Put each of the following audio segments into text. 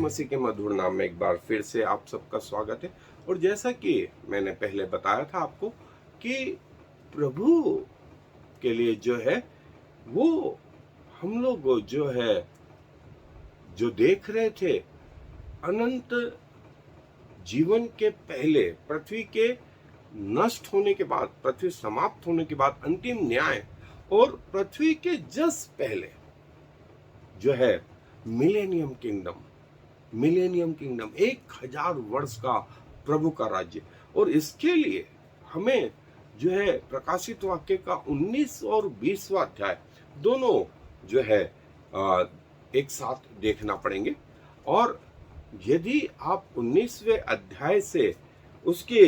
मसीह के मधुर नाम में एक बार फिर से आप सबका स्वागत है। और जैसा कि मैंने पहले बताया था आपको कि प्रभु के लिए जो है वो हम लोग जो है जो देख रहे थे अनंत जीवन के पहले, पृथ्वी के नष्ट होने के बाद, पृथ्वी समाप्त होने के बाद अंतिम न्याय, और पृथ्वी के जस्ट पहले जो है मिलेनियम किंगडम 1000 वर्ष का प्रभु का राज्य। और इसके लिए हमें जो है प्रकाशित वाक्य का 19 और 20वां अध्याय दोनों जो है एक साथ देखना पड़ेंगे। और यदि आप 19वें अध्याय से उसके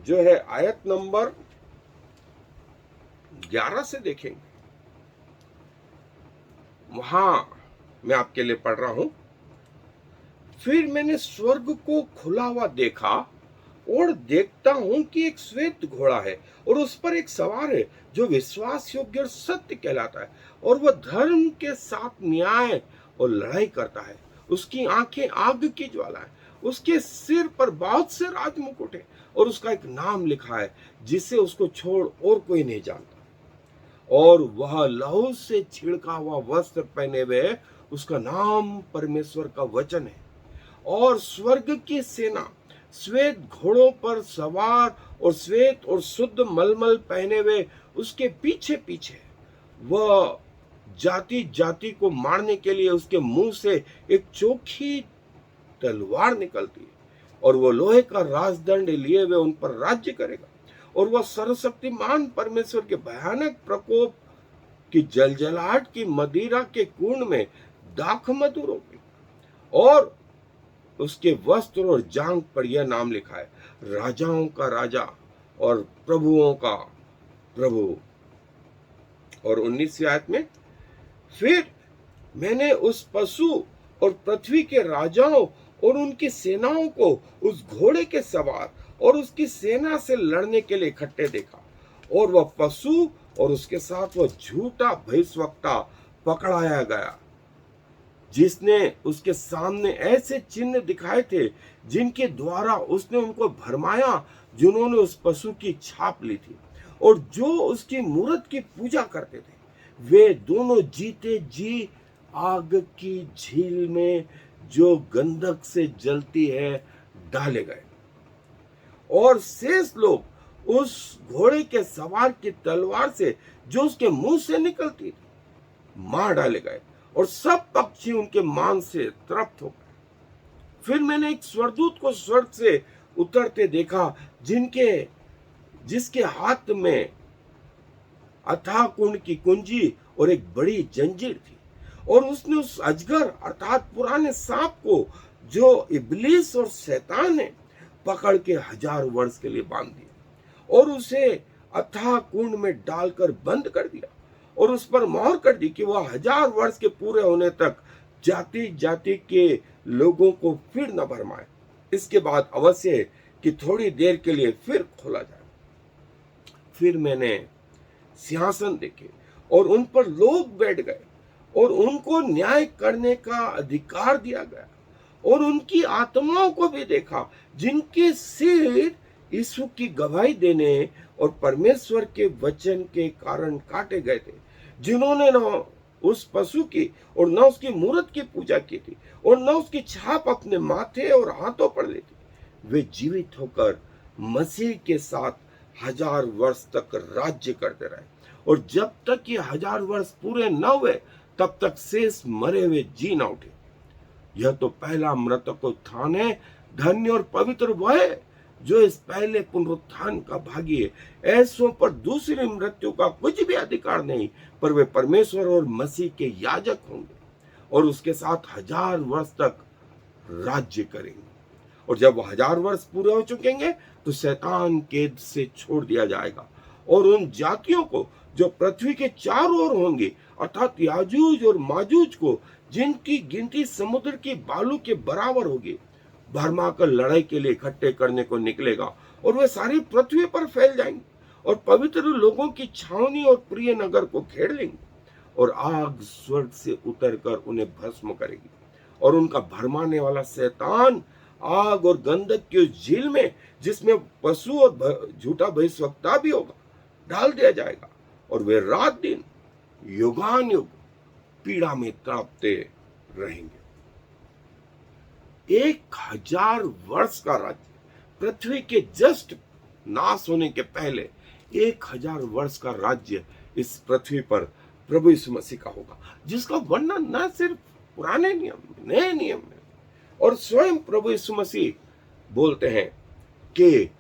जो है आयत नंबर 11 से देखेंगे, वहां मैं आपके लिए पढ़ रहा हूं। फिर मैंने स्वर्ग को खुला हुआ देखा और देखता हूं कि एक श्वेत घोड़ा है और उस पर एक सवार है जो विश्वास योग्य और सत्य कहलाता है, और वह धर्म के साथ न्याय और लड़ाई करता है। उसकी आंखें आग की ज्वाला है, उसके सिर पर बहुत से राजमुकुट है, और उसका एक नाम लिखा है जिसे उसको छोड़ और कोई नहीं जानता। और वह लहू से छिड़का हुआ वस्त्र पहने हुए, उसका नाम परमेश्वर का वचन है। और स्वर्ग की सेना श्वेत घोड़ों पर सवार और श्वेत और शुद्ध मलमल पहने हुए उसके पीछे पीछे। वह जाति जाति को मारने के लिए उसके मुंह से एक चोखी तलवार निकलती है, और वो लोहे का राजदंड लिए हुए उन पर राज्य करेगा। और वह सर्वशक्तिमान परमेश्वर के भयानक प्रकोप की जलजलाहट की मदिरा के कुंड में दाख मधुर होगी। और उसके वस्त्र और जांघ पर यह नाम लिखा है, राजाओं का राजा और प्रभुओं का प्रभु। और 19वीं आयत में, फिर मैंने उस पशु और पृथ्वी के राजाओं और उनकी सेनाओं को उस घोड़े के सवार और उसकी सेना से लड़ने के लिए इकट्ठे देखा। और वह पशु और उसके साथ वह झूठा भविष्यवक्ता पकड़ाया गया, जिसने उसके सामने ऐसे चिन्ह दिखाए थे जिनके द्वारा उसने उनको भरमाया, जिन्होंने उस पशु की छाप ली थी और जो उसकी मूरत की पूजा करते थे। वे दोनों जीते जी आग की झील में जो गंधक से जलती है डाले गए, और शेष लोग उस घोड़े के सवार की तलवार से जो उसके मुंह से निकलती थी मार डाले गए, और सब पक्षी उनके मांस से तृप्त हो गए। फिर मैंने एक स्वर्गदूत को स्वर्ग से उतरते देखा, जिसके हाथ में अथाह कुंड की कुंजी और एक बड़ी जंजीर थी। और उसने उस अजगर अर्थात पुराने सांप को, जो इब्लीस और शैतान है, पकड़ के 1000 वर्ष के लिए बांध दिया और उसे अथाह कुंड में डालकर बंद कर दिया, और उस पर मोहर कर दी कि वह 1000 वर्ष के पूरे होने तक जाति जाति के लोगों को फिर न भरमाए। इसके बाद अवश्य है कि थोड़ी देर के लिए फिर खोला जाए। फिर मैंने सिंहासन देखे और उन पर लोग बैठ गए, और उनको न्याय करने का अधिकार दिया गया। और उनकी आत्माओं को भी देखा, जिनके सिर यीशु की गवाही देने और परमेश्वर के वचन के कारण काटे गए थे, जिन्होंने न उस पशु की और न उसकी मूरत की पूजा की थी और न उसकी छाप अपने माथे और हाथों पर ली थी। वे जीवित होकर मसीह के साथ 1000 वर्ष तक राज्य करते रहे, और जब तक ये 1000 वर्ष पूरे न हुए तब तक शेष मरे हुए जी न उठे। यह तो पहला मृतक उत्थान है। धन्य और पवित्र वह है जो इस पहले पुनरुत्थान का भागी है। ऐसों पर दूसरी मृत्यु का कुछ भी अधिकार नहीं, पर वे परमेश्वर और मसीह के याजक होंगे और उसके साथ 1000 वर्ष तक राज्य करेंगे। और जब वो 1000 वर्ष पूरे हो चुकेंगे तो शैतान कैद से छोड़ दिया जाएगा, और उन जातियों को जो पृथ्वी के चारों ओर होंगे, अर्थात याजूज और माजूज को, जिनकी गिनती समुद्र की बालू के बराबर होगी, भरमाकर लड़ाई के लिए इकट्ठे करने को निकलेगा। और वे सारी पृथ्वी पर फैल जाएंगे और पवित्र लोगों की छावनी और प्रिय नगर को घेर लेंगे, और आग स्वर्ग से उतरकर उन्हें भस्म करेगी। और उनका भरमाने वाला शैतान आग और गंधक की उस झील में, जिसमें पशु और झूठा भविष्यवक्ता भी होगा, डाल दिया जाएगा, और वे रात दिन युगान युग पीड़ा में तड़पते रहेंगे। 1000 वर्ष का राज्य, पृथ्वी के जस्ट नाश होने के पहले 1000 वर्ष का राज्य इस पृथ्वी पर प्रभु यीशु मसीह का होगा, जिसका वर्णन न सिर्फ पुराने नियम में, नए नियम में, और स्वयं प्रभु यीशु मसीह बोलते हैं कि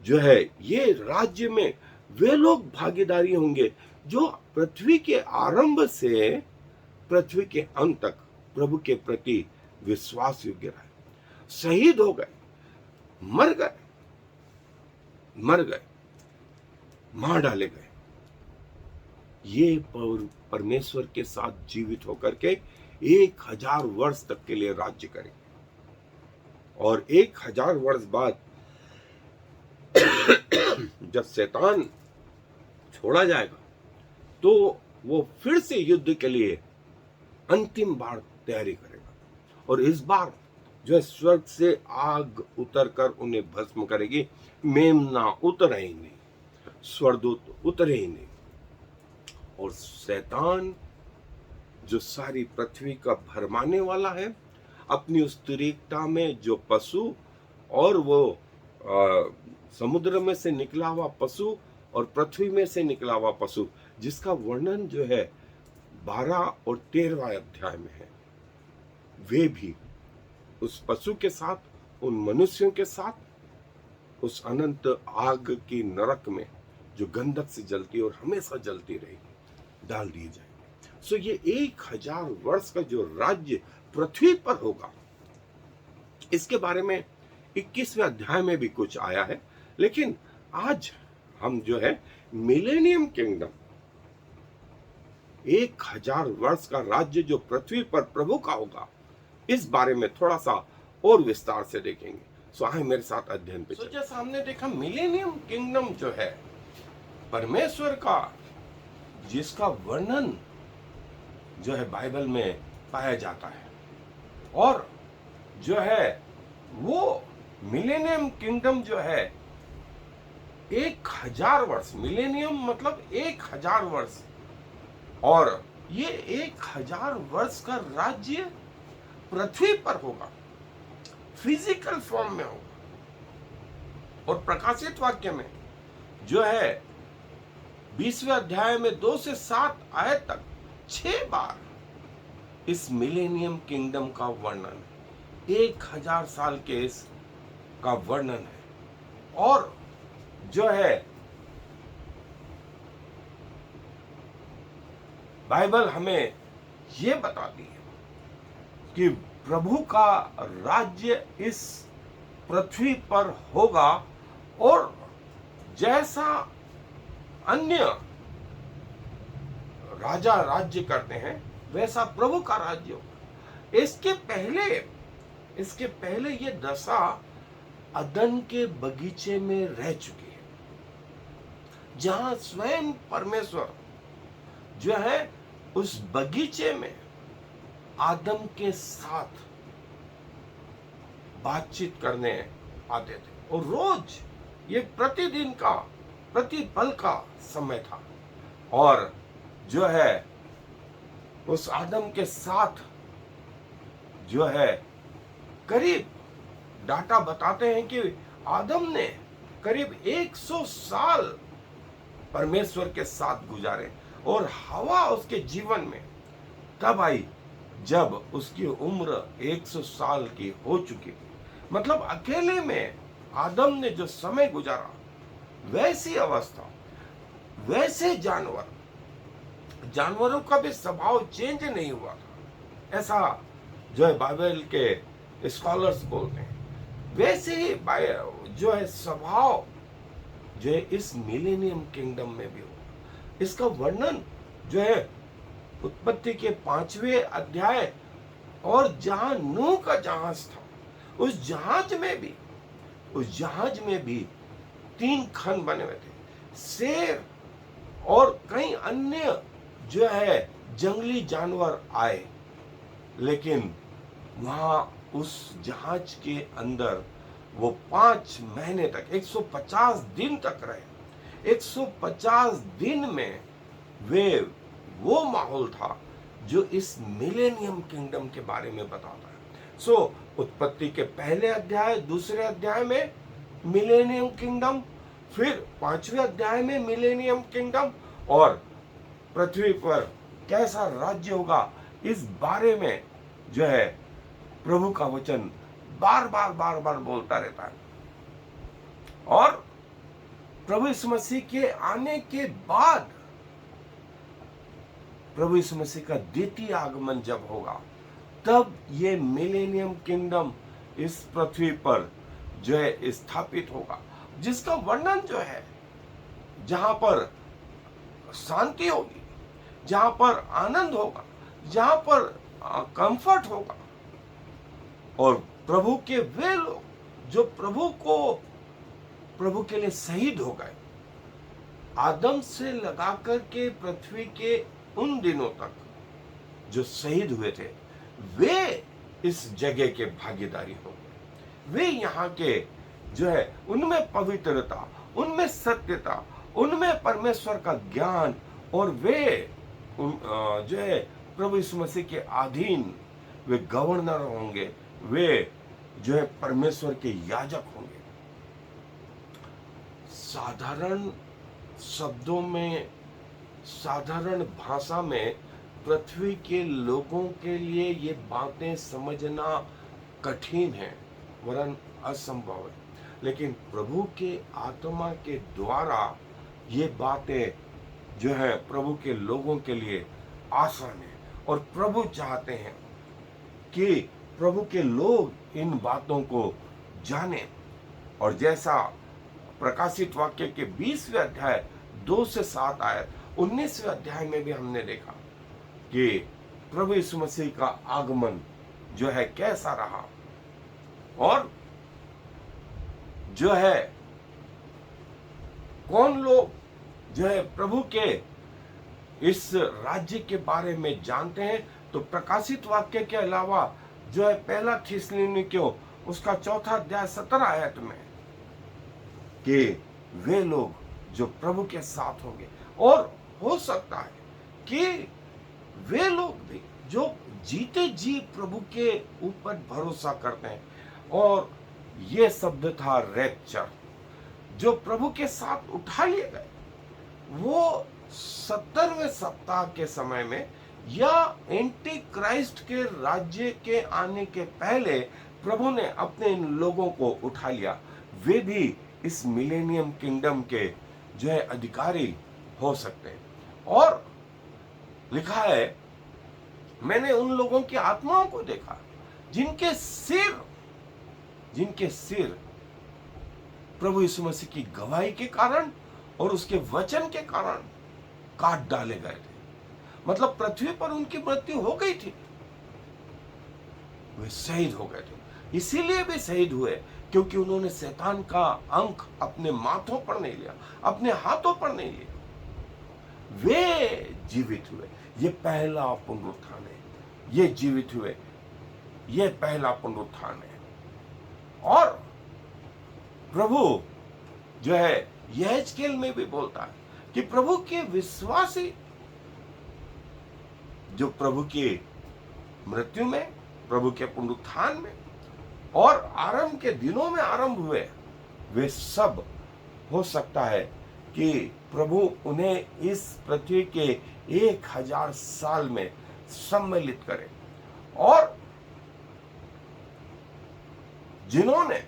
जो है ये राज्य में वे लोग भागीदारी होंगे जो पृथ्वी के आरंभ से पृथ्वी के अंत तक प्रभु के प्रति विश्वास योग्य रहे, शहीद हो गए, मर गए, मार डाले गए, ये परमेश्वर के साथ जीवित होकर के 1000 वर्ष तक के लिए राज्य करेंगे। और 1000 वर्ष बाद जब शैतान छोड़ा जाएगा तो वो फिर से युद्ध के लिए अंतिम बार तैयारी करेगा, और इस बार जो है स्वर्ग से आग उतरकर उन्हें भस्म करेगी। मेमना उतरे ही नहीं, स्वर्गदूत उतरे ही नहीं, और शैतान जो सारी पृथ्वी का भरमाने वाला है, अपनी उस तिरकता में जो पशु और वो समुद्र में से निकला हुआ पशु और पृथ्वी में से निकला हुआ पशु, जिसका वर्णन जो है 12 और 13वां अध्याय में है, वे भी उस पशु के साथ, उन मनुष्यों के साथ उस अनंत आग की नरक में जो गंधक से जलती और हमेशा जलती रहेगी, डाल दिए जाएंगे। सो ये 1000 वर्ष का जो राज्य पृथ्वी पर होगा, इसके बारे में 21वें अध्याय में भी कुछ आया है, लेकिन आज हम जो है मिलेनियम किंगडम, 1000 वर्ष का राज्य जो पृथ्वी पर प्रभु का होगा, इस बारे में थोड़ा सा और विस्तार से देखेंगे। सो आए मेरे साथ अध्ययन पे। जैसा हमने देखा, मिलेनियम किंगडम जो है परमेश्वर का, जिसका वर्णन जो है बाइबल में पाया जाता है, और जो है वो मिलेनियम किंगडम जो है 1000 वर्ष, मिलेनियम मतलब 1000 वर्ष, और ये 1000 वर्ष का राज्य पृथ्वी पर होगा, फिजिकल फॉर्म में होगा। और प्रकाशित वाक्य में जो है 20वें अध्याय में 2 से 7 आयत तक 6 बार इस मिलेनियम किंगडम का वर्णन है, 1000 साल के इस का वर्णन है। और जो है बाइबल हमें यह बताती है कि प्रभु का राज्य इस पृथ्वी पर होगा, और जैसा अन्य राजा राज्य करते हैं वैसा प्रभु का राज्य होगा। इसके पहले ये दशा अदन के बगीचे में रह चुकी है, जहां स्वयं परमेश्वर जो है उस बगीचे में आदम के साथ बातचीत करने आते थे, और रोज ये प्रतिदिन का, प्रतिपल का समय था। और जो है उस आदम के साथ जो है करीब, डाटा बताते हैं कि आदम ने करीब 100 साल परमेश्वर के साथ गुजारे, और हवा उसके जीवन में तब आई जब उसकी उम्र 100 साल की हो चुकी थी। मतलब अकेले में आदम ने जो समय गुजारा, वैसी अवस्था, वैसे जानवरों का भी स्वभाव चेंज नहीं हुआ था, ऐसा जो है बाइबल के स्कॉलर्स बोलते हैं। वैसे ही जो है स्वभाव जो है इस मिलेनियम किंगडम में भी होगा। इसका वर्णन जो है उत्पत्ति के 5वें अध्याय, और जहां नूह का जहाज था, उस जहाज में भी 3 खंड बने हुए थे। शेर और कई अन्य जो है जंगली जानवर आए, लेकिन वहां उस जहाज के अंदर वो 5 महीने तक 150 दिन तक रहे। 150 दिन में वे वो माहौल था जो इस मिलेनियम किंगडम के बारे में बताता है। सो उत्पत्ति के पहले अध्याय, दूसरे अध्याय में मिलेनियम किंगडम, फिर 5वें अध्याय में मिलेनियम किंगडम, और पृथ्वी पर कैसा राज्य होगा इस बारे में जो है प्रभु का वचन बार बार बोलता रहता है। और प्रभु यीशु मसीह के आने के बाद, प्रभु यीशु मसीह का द्वितीय आगमन जब होगा, तब ये मिलेनियम किंगडम इस पृथ्वी पर जो है स्थापित होगा, जिसका वर्णन जो है, जहां पर शांति होगी, जहां पर आनंद होगा, जहां पर कंफर्ट होगा, और प्रभु के वे लोग जो प्रभु के लिए शहीद हो गए, आदम से लगाकर के पृथ्वी के उन दिनों तक जो शहीद हुए थे, वे इस जगह के भागीदारी होंगे। वे यहाँ के जो है उनमें पवित्रता, उनमें सत्यता, उनमें परमेश्वर का ज्ञान, और वे जो है प्रभु यीशु मसीह के अधीन वे गवर्नर होंगे, वे जो है परमेश्वर के याजक होंगे। साधारण शब्दों में, साधारण भाषा में पृथ्वी के लोगों के लिए ये बातें समझना कठिन है, वरन असंभव है, लेकिन प्रभु के आत्मा के द्वारा ये बातें जो है प्रभु के लोगों के लिए आसान है। और प्रभु चाहते हैं कि प्रभु के लोग इन बातों को जाने। और जैसा प्रकाशित वाक्य के 20वें अध्याय 2 से 7 आयत, 19वें अध्याय में भी हमने देखा कि प्रभु यीशु मसीह का आगमन जो है कैसा रहा, और जो है कौन लोग जो है प्रभु के इस राज्य के बारे में जानते हैं। तो प्रकाशित वाक्य के अलावा जो है पहला थिस्सलुनीकियों उसका 4था अध्याय 17 आयत में, कि वे लोग जो प्रभु के साथ होंगे, और हो सकता है कि वे लोग भी जो जीते जी प्रभु के ऊपर भरोसा करते हैं, और ये शब्द था रैप्चर, जो प्रभु के साथ उठा लिए गए, वो 70वें सप्ताह के समय में या एंटी क्राइस्ट के राज्य के आने के पहले प्रभु ने अपने इन लोगों को उठा लिया। वे भी इस मिलेनियम किंगडम के जो है अधिकारी हो सकते हैं। और लिखा है, मैंने उन लोगों की आत्माओं को देखा जिनके सिर प्रभु यीशु मसीह की गवाही के कारण और उसके वचन के कारण काट डाले गए थे। मतलब पृथ्वी पर उनकी मृत्यु हो गई थी, वे शहीद हो गए थे। इसीलिए वे शहीद हुए क्योंकि उन्होंने शैतान का अंक अपने माथों पर नहीं लिया, अपने हाथों पर नहीं लिया। वे जीवित हुए। ये पहला पुनरुत्थान है। ये जीवित हुए, ये पहला पुनरुत्थान है। और प्रभु जो है यहेजकेल में भी बोलता है कि प्रभु के विश्वासी जो प्रभु की मृत्यु में, प्रभु के पुनरुत्थान में और आरंभ के दिनों में आरंभ हुए, वे सब हो सकता है कि प्रभु उन्हें इस पृथ्वी के 1000 साल में सम्मिलित करे। और जिन्होंने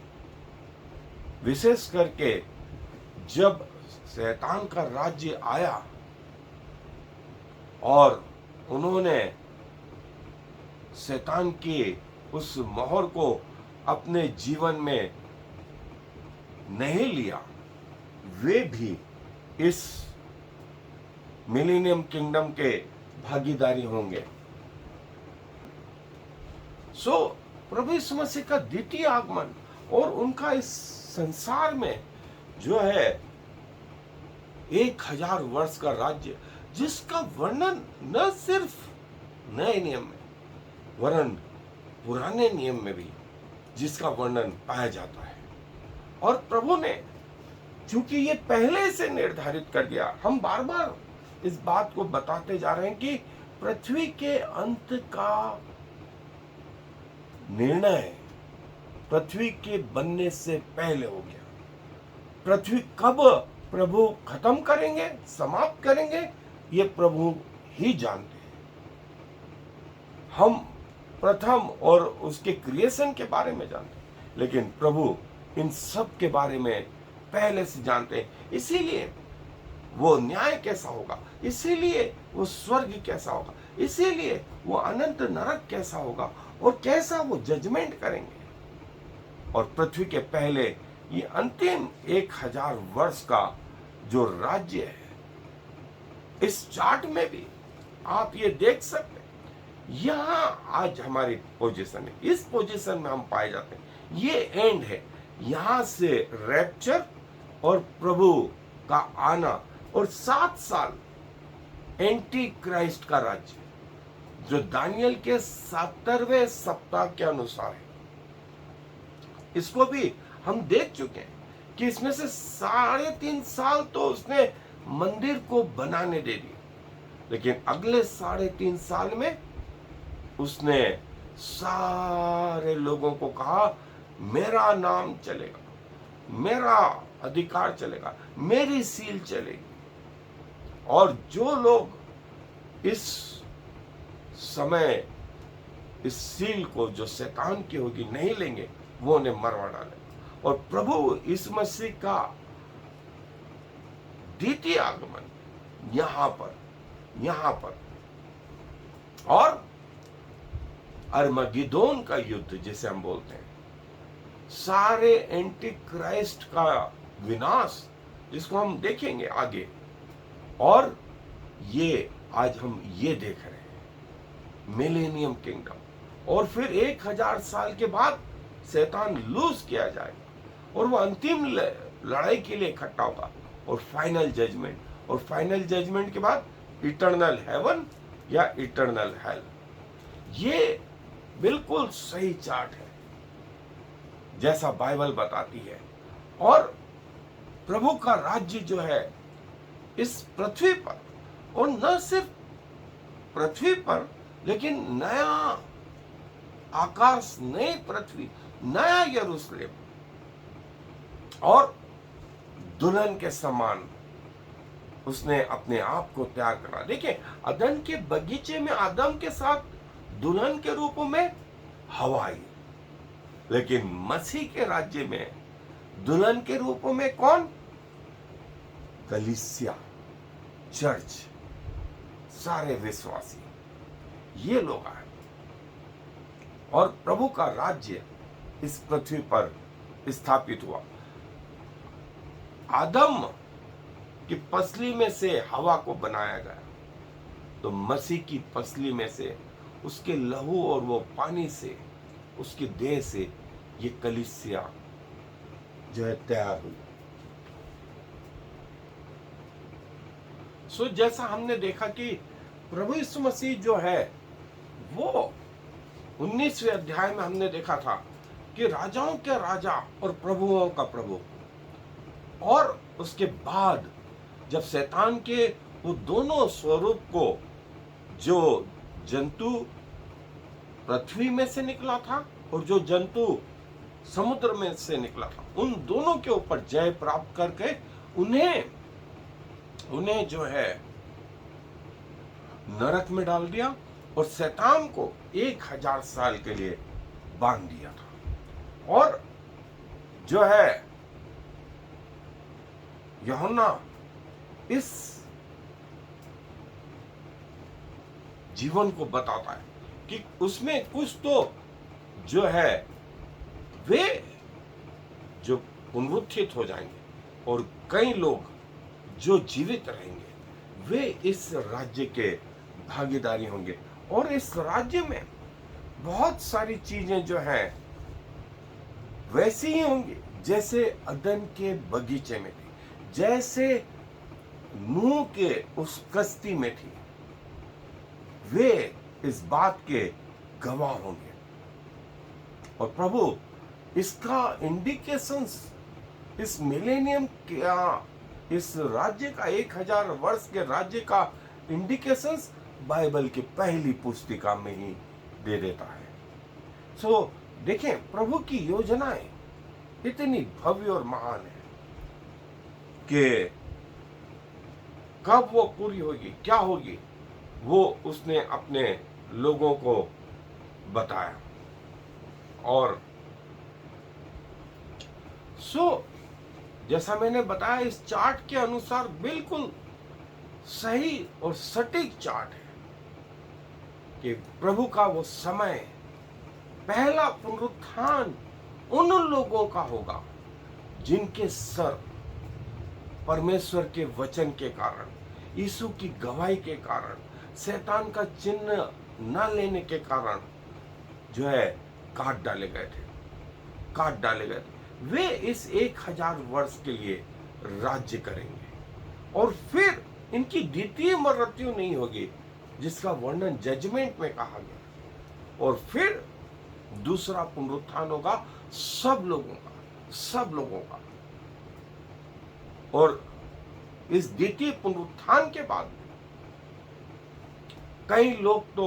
विशेष करके जब शैतान का राज्य आया और उन्होंने शैतान की उस मोहर को अपने जीवन में नहीं लिया, वे भी इस मिलेनियम किंगडम के भागीदारी होंगे। सो प्रभु यीशु मसीह का द्वितीय आगमन और उनका इस संसार में जो है 1000 वर्ष का राज्य, जिसका वर्णन न सिर्फ नए नियम में वरन पुराने नियम में भी जिसका वर्णन पाया जाता है। और प्रभु ने चूंकि ये पहले से निर्धारित कर दिया, हम बार बार इस बात को बताते जा रहे हैं कि पृथ्वी के अंत का निर्णय पृथ्वी के बनने से पहले हो गया। पृथ्वी कब प्रभु खत्म करेंगे, समाप्त करेंगे, ये प्रभु ही जानते हैं। हम प्रथम और उसके क्रिएशन के बारे में जानते हैं, लेकिन प्रभु इन सब के बारे में पहले से जानते हैं। इसीलिए वो न्याय कैसा होगा, इसीलिए वो स्वर्ग कैसा होगा, इसीलिए वो अनंत नरक कैसा होगा और कैसा वो जजमेंट करेंगे। और पृथ्वी के पहले ये अंतिम 1000 वर्ष का जो राज्य है, इस चार्ट में भी आप ये देख सकते हैं। यहां आज हमारी पोजीशन है, इस पोजीशन में हम पाए जाते हैं। ये एंड है, यहां से रैप्चर और प्रभु का आना और 7 साल एंटी क्राइस्ट का राज्य, जो दानियल के 70वें सप्ताह के अनुसार है। इसको भी हम देख चुके हैं कि इसमें से 3.5 साल तो उसने मंदिर को बनाने दे दिए, लेकिन अगले 3.5 साल में उसने सारे लोगों को कहा मेरा नाम चलेगा, मेरा अधिकार चलेगा, मेरी सील चलेगी। और जो लोग इस समय इस सील को जो शैतान की होगी नहीं लेंगे, वो उन्हें मरवा डाले। और प्रभु यीशु मसीह का द्वितीय आगमन यहां पर और अर्मगिदोन का युद्ध जिसे हम बोलते हैं, सारे एंटी क्राइस्ट का विनाश, जिसको हम देखेंगे आगे। और ये आज हम ये देख रहे हैं मिलेनियम किंगडम। और फिर 1000 साल के बाद शैतान लूज किया जाएगा और वो अंतिम लड़ाई के लिए इकट्ठा होगा और फाइनल जजमेंट, और फाइनल जजमेंट के बाद इटर्नल हेवन या इटर्नल हेल। ये बिल्कुल सही चार्ट है जैसा बाइबल बताती है। और प्रभु का राज्य जो है इस पृथ्वी पर, और न सिर्फ पृथ्वी पर, लेकिन नया आकाश, नई पृथ्वी, नया यरूशलेम और दुल्हन के समान उसने अपने आप को तैयार करा। देखिए, अदन के बगीचे में आदम के साथ दुल्हन के रूप में हवा आई, लेकिन मसीह के राज्य में दुल्हन के रूप में कौन? कलीसिया, चर्च, सारे विश्वासी, ये लोग आए। और प्रभु का राज्य इस पृथ्वी पर स्थापित हुआ। आदम की पसली में से हवा को बनाया गया, तो मसीह की पसली में से, उसके लहू और वो पानी से, उसकी देह से ये कलीसिया जो है तैयार हुई। सो जैसा हमने देखा कि प्रभु यीशु मसीह जो है वो 19वें अध्याय में हमने देखा था कि राजाओं के राजा और प्रभुओं का प्रभु। और उसके बाद जब शैतान के वो दोनों स्वरूप को, जो जंतु पृथ्वी में से निकला था और जो जंतु समुद्र में से निकला था, उन दोनों के ऊपर जय प्राप्त करके उन्हें जो है नरक में डाल दिया और शैतान को 1000 साल के लिए बांध दिया था। और जो है यूहन्ना इस जीवन को बताता है कि उसमें कुछ तो जो है वे जो पुनरुत्थित हो जाएंगे और कई लोग जो जीवित रहेंगे वे इस राज्य के भागीदारी होंगे। और इस राज्य में बहुत सारी चीजें जो हैं वैसी ही होंगी जैसे अदन के बगीचे में थी, जैसे नूह के उस कश्ती में थी। वे इस बात के गवाह होंगे। और प्रभु इसका इंडिकेशंस, इस मिलेनियम क्या, इस राज्य का 1000 वर्ष के राज्य का इंडिकेशंस बाइबल की पहली पुस्तिका में ही दे देता है। सो देखें, प्रभु की योजनाएं इतनी भव्य और महान है कि कब वो पूरी होगी, क्या होगी, वो उसने अपने लोगों को बताया। और जैसा मैंने बताया, इस चार्ट के अनुसार बिल्कुल सही और सटीक चार्ट है कि प्रभु का वो समय, पहला पुनरुत्थान उन लोगों का होगा जिनके सर परमेश्वर के वचन के कारण, यीशु की गवाही के कारण, शैतान का चिन्ह न लेने के कारण जो है काट डाले गए थे। वे इस 1000 वर्ष के लिए राज्य करेंगे और फिर इनकी द्वितीय मृत्यु नहीं होगी, जिसका वर्णन जजमेंट में कहा गया। और फिर दूसरा पुनरुत्थान होगा सब लोगों का। और इस द्वितीय पुनरुत्थान के बाद कई लोग तो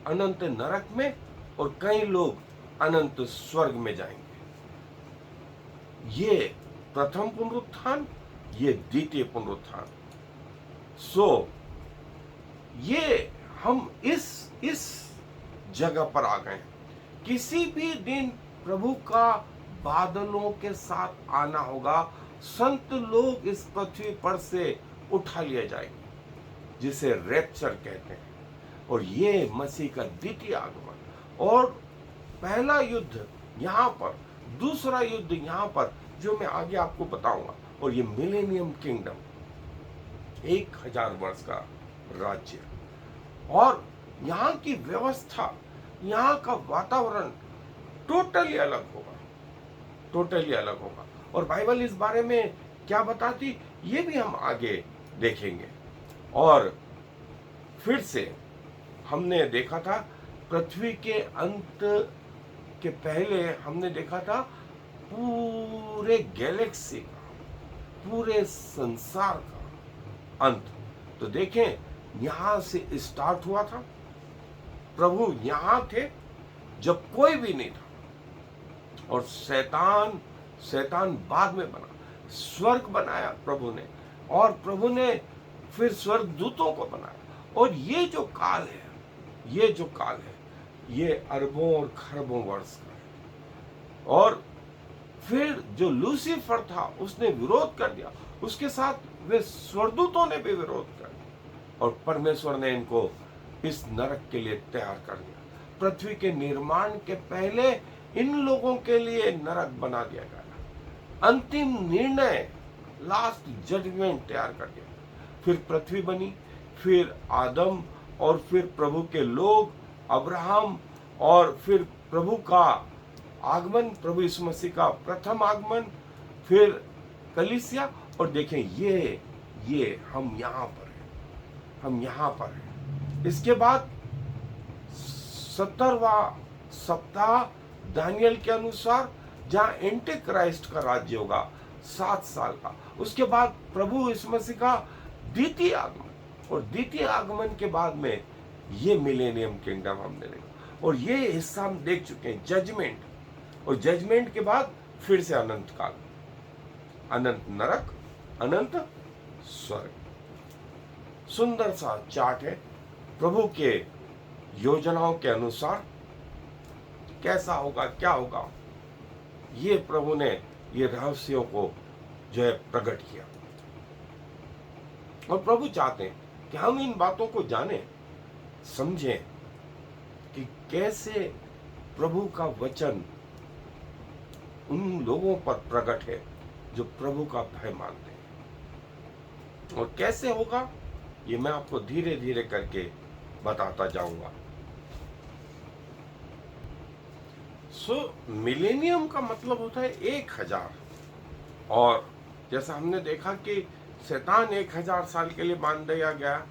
अनंत नरक में और कई लोग अनंत स्वर्ग में जाएंगे। ये प्रथम पुनरुत्थान, ये द्वितीय पुनरुत्थान। ये हम इस जगह पर आ गए। किसी भी दिन प्रभु का बादलों के साथ आना होगा, संत लोग इस पृथ्वी पर से उठा लिए जाएंगे, जिसे रैप्चर कहते हैं। और ये मसीह का द्वितीय आगमन। और पहला युद्ध यहाँ पर, दूसरा युद्ध यहाँ पर, जो मैं आगे आपको बताऊंगा। और ये मिलेनियम किंगडम, 1000 वर्ष का राज्य, और यहाँ की व्यवस्था, यहाँ का वातावरण टोटली अलग होगा। और बाइबल इस बारे में क्या बताती, ये भी हम आगे देखेंगे। और फिर से हमने देखा था, पृथ्वी के अंत के पहले हमने देखा था पूरे गैलेक्सी का, पूरे संसार का अंत। तो देखें, यहां से स्टार्ट हुआ था। प्रभु यहां थे जब कोई भी नहीं था। और शैतान बाद में बना। स्वर्ग बनाया प्रभु ने, और प्रभु ने फिर स्वर्ग दूतों को बनाया। और ये जो काल है, ये अरबों और खरबों वर्ष का है। और फिर जो लूसीफर था, उसने विरोध कर दिया, उसके साथ वे स्वर्गदूतों ने भी विरोध कर दिया। और परमेश्वर ने इनको इस नरक के लिए तैयार कर दिया। पृथ्वी के निर्माण के पहले इन लोगों के लिए नरक बना दिया गया। अंतिम निर्णय, लास्ट जजमेंट तैयार कर दिया। फिर पृथ्वी बनी, फिर आदम, और फिर प्रभु के लोग, अब्राहम, और फिर प्रभु का आगमन, प्रभु यीशु मसीह का प्रथम आगमन, फिर कलीसिया। और देखें, ये हम यहाँ पर हैं। इसके बाद 70वां सप्ताह दानियल के अनुसार, जहां एंटी क्राइस्ट का राज्य होगा 7 साल का। उसके बाद प्रभु यीशु मसीह का द्वितीय आगमन, और द्वितीय आगमन के बाद में ये मिलेनियम किंगडम हमने देखा। और ये हिस्सा हम देख चुके हैं, जजमेंट। और जजमेंट के बाद फिर से अनंत काल, अनंत नरक, अनंत स्वर्ग। सुंदर सा चार्ट है प्रभु के योजनाओं के अनुसार। कैसा होगा, क्या होगा, ये प्रभु ने ये रहस्यों को जो है प्रकट किया। और प्रभु चाहते हैं कि हम इन बातों को जानें, समझें कि कैसे प्रभु का वचन उन लोगों पर प्रकट है जो प्रभु का भय मानते हैं। और कैसे होगा, ये मैं आपको धीरे धीरे करके बताता जाऊंगा। मिलेनियम का मतलब होता है 1000। और जैसा हमने देखा कि शैतान 1000 साल के लिए बांध दिया गया।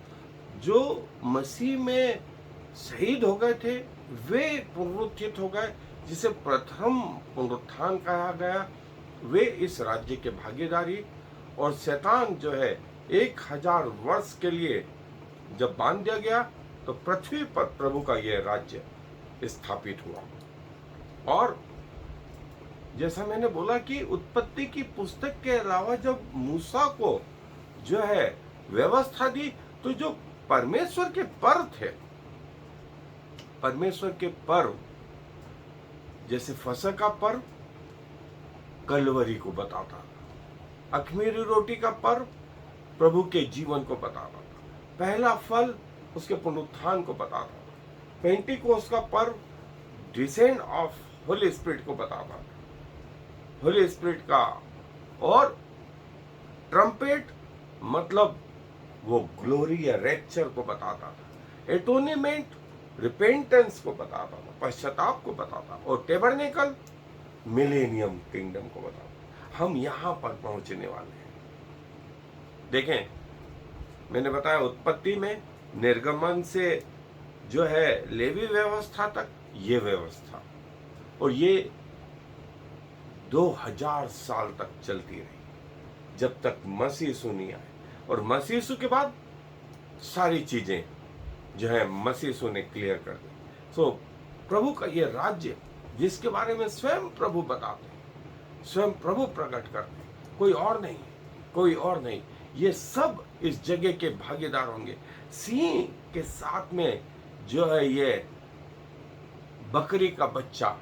जो मसीह में शहीद हो गए थे, वे पुनरुत्थित हो गए, जिसे प्रथम पुनरुत्थान कहा गया। वे इस राज्य के भागीदारी, और शैतान जो है 1000 वर्ष के लिए जब बांध दिया गया, तो पृथ्वी पर प्रभु का यह राज्य स्थापित हुआ। और जैसा मैंने बोला कि उत्पत्ति की पुस्तक के अलावा जब मूसा को जो है व्यवस्था दी, तो जो परमेश्वर के पर्व थे, परमेश्वर के पर्व, जैसे फसह का पर्व कलवरी को बताता था, अख़मीरी रोटी का पर्व प्रभु के जीवन को बताता था, पहला फल उसके पुनरुत्थान को बताता था, पेंटिकोस्त का पर्व डिसेंड ऑफ होली स्पिरिट को बताता था, होली स्पिरिट का, और ट्रम्पेट मतलब वो ग्लोरी या रैप्चर को बताता था, एटोनिमेंट रिपेंटेंस को बताता था, पश्चाताप को बताता, और टेबरनेकल मिलेनियम किंगडम को बताता। हम यहां पर पहुंचने वाले हैं। देखें, मैंने बताया उत्पत्ति में निर्गमन से जो है लेवी व्यवस्था तक ये व्यवस्था, और ये 2000 साल तक चलती रही, जब तक मसीह यीशु नहीं आए। और मसीह यीशु के बाद सारी चीजें जो है मसीह यीशु ने क्लियर कर दी। सो प्रभु का ये राज्य, जिसके बारे में स्वयं प्रभु बताते हैं, स्वयं प्रभु प्रकट करते हैं, कोई और नहीं, कोई और नहीं, ये सब इस जगह के भागीदार होंगे। सिंह के साथ में जो है ये बकरी का बच्चा,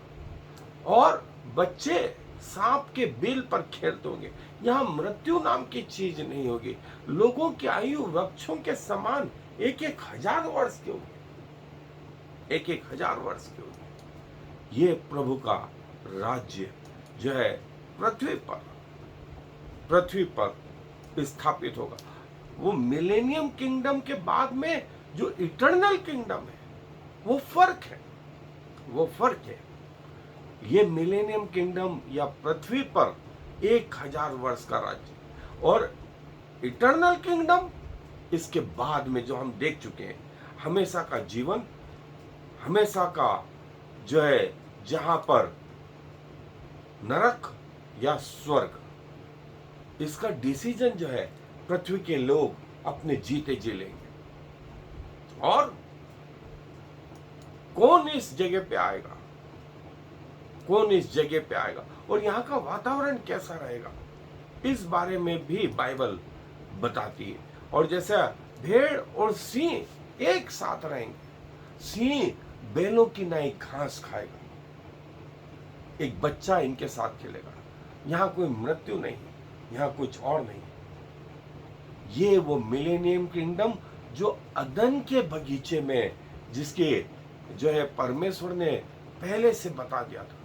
और बच्चे सांप के बिल पर खेलते होंगे। यहाँ मृत्यु नाम की चीज नहीं होगी। लोगों की आयु वृक्षों के समान 1000 वर्ष की होगी, 1000 वर्ष की होगी। ये प्रभु का राज्य जो है पृथ्वी पर स्थापित होगा। वो मिलेनियम किंगडम के बाद में जो इटर्नल किंगडम है, वो फर्क है, वो फर्क है। ये मिलेनियम किंगडम या पृथ्वी पर 1000 वर्ष का राज्य, और इटर्नल किंगडम इसके बाद में जो हम देख चुके हैं, हमेशा का जीवन, हमेशा का जो है जहां पर नरक या स्वर्ग, इसका डिसीजन जो है पृथ्वी के लोग अपने जीते जी लेंगे। और कौन इस जगह पे आएगा, कौन इस जगह पे आएगा, और यहाँ का वातावरण कैसा रहेगा, इस बारे में भी बाइबल बताती है। और जैसा भेड़ और सिंह एक साथ रहेंगे, सिंह बैलों की नई घास खाएगा, एक बच्चा इनके साथ खेलेगा। यहाँ कोई मृत्यु नहीं, यहाँ कुछ और नहीं। ये वो मिलेनियम किंगडम जो अदन के बगीचे में, जिसके जो है परमेश्वर ने पहले से बता दिया था,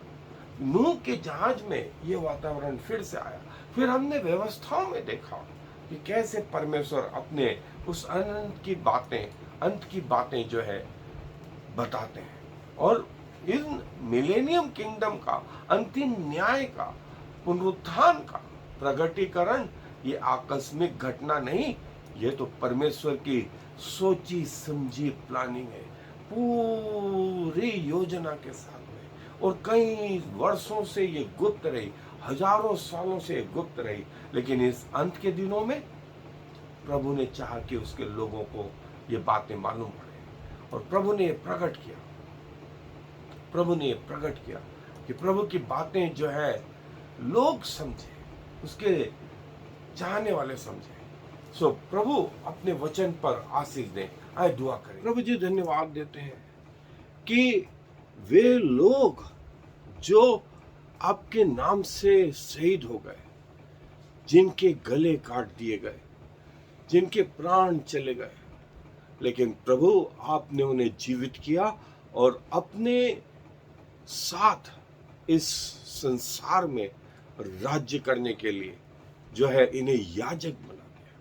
नूह के जहाज में ये वातावरण फिर से आया। फिर हमने व्यवस्थाओं में देखा कि कैसे परमेश्वर अपने उस अंत की बातें जो है बताते हैं। और इन मिलेनियम किंगडम का अंतिम न्याय का, पुनरुत्थान का प्रगटीकरण ये आकस्मिक घटना नहीं, ये तो परमेश्वर की सोची समझी प्लानिंग है, पूरी योजना के साथ में। और कई वर्षों से ये गुप्त रही, हजारों सालों से गुप्त रही, लेकिन इस अंत के दिनों में प्रभु ने चाहा कि उसके लोगों को ये बातें मालूम पड़े, और प्रभु ने ये प्रकट किया, प्रभु ने ये प्रकट किया कि प्रभु की बातें जो है लोग समझे, उसके चाहने वाले समझे। सो प्रभु अपने वचन पर आशीष दें। आए दुआ करें। प्रभु जी धन्यवाद देते हैं कि वे लोग जो आपके नाम से शहीद हो गए, जिनके गले काट दिए गए, जिनके प्राण चले गए, लेकिन प्रभु आपने उन्हें जीवित किया और अपने साथ इस संसार में राज्य करने के लिए जो है इन्हें याजक बना दिया।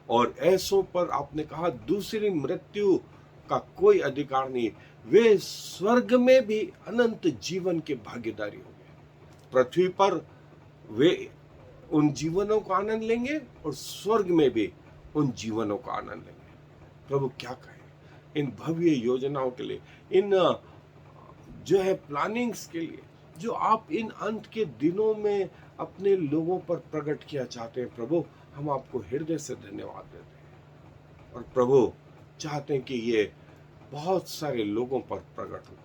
और ऐसों पर आपने कहा दूसरी मृत्यु का कोई अधिकार नहीं, वे स्वर्ग में भी अनंत जीवन के भागीदारी हो गए। पृथ्वी पर वे उन जीवनों का आनंद लेंगे और स्वर्ग में भी उन जीवनों का आनंद लेंगे। प्रभु क्या कहें इन भव्य योजनाओं के लिए, इन जो है प्लानिंग्स के लिए, जो आप इन अंत के दिनों में अपने लोगों पर प्रकट किया चाहते हैं प्रभु, हम आपको हृदय से धन्यवाद देते हैं। और प्रभु चाहते हैं कि ये बहुत सारे लोगों पर प्रकट हो,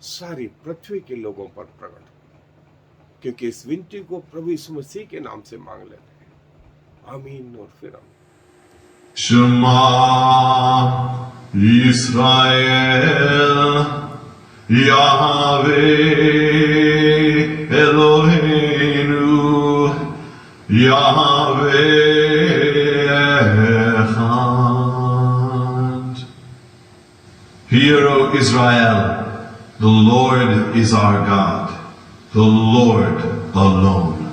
सारी पृथ्वी के लोगों पर प्रकट हो, क्योंकि इस विनती को प्रभु यीशु मसीह के नाम से मांग लेते हैं। आमीन और फिर आमीन। Shema Yisrael Yahweh Eloheinu Yahweh Echad. Hear, O Israel, the Lord is our God, the Lord alone.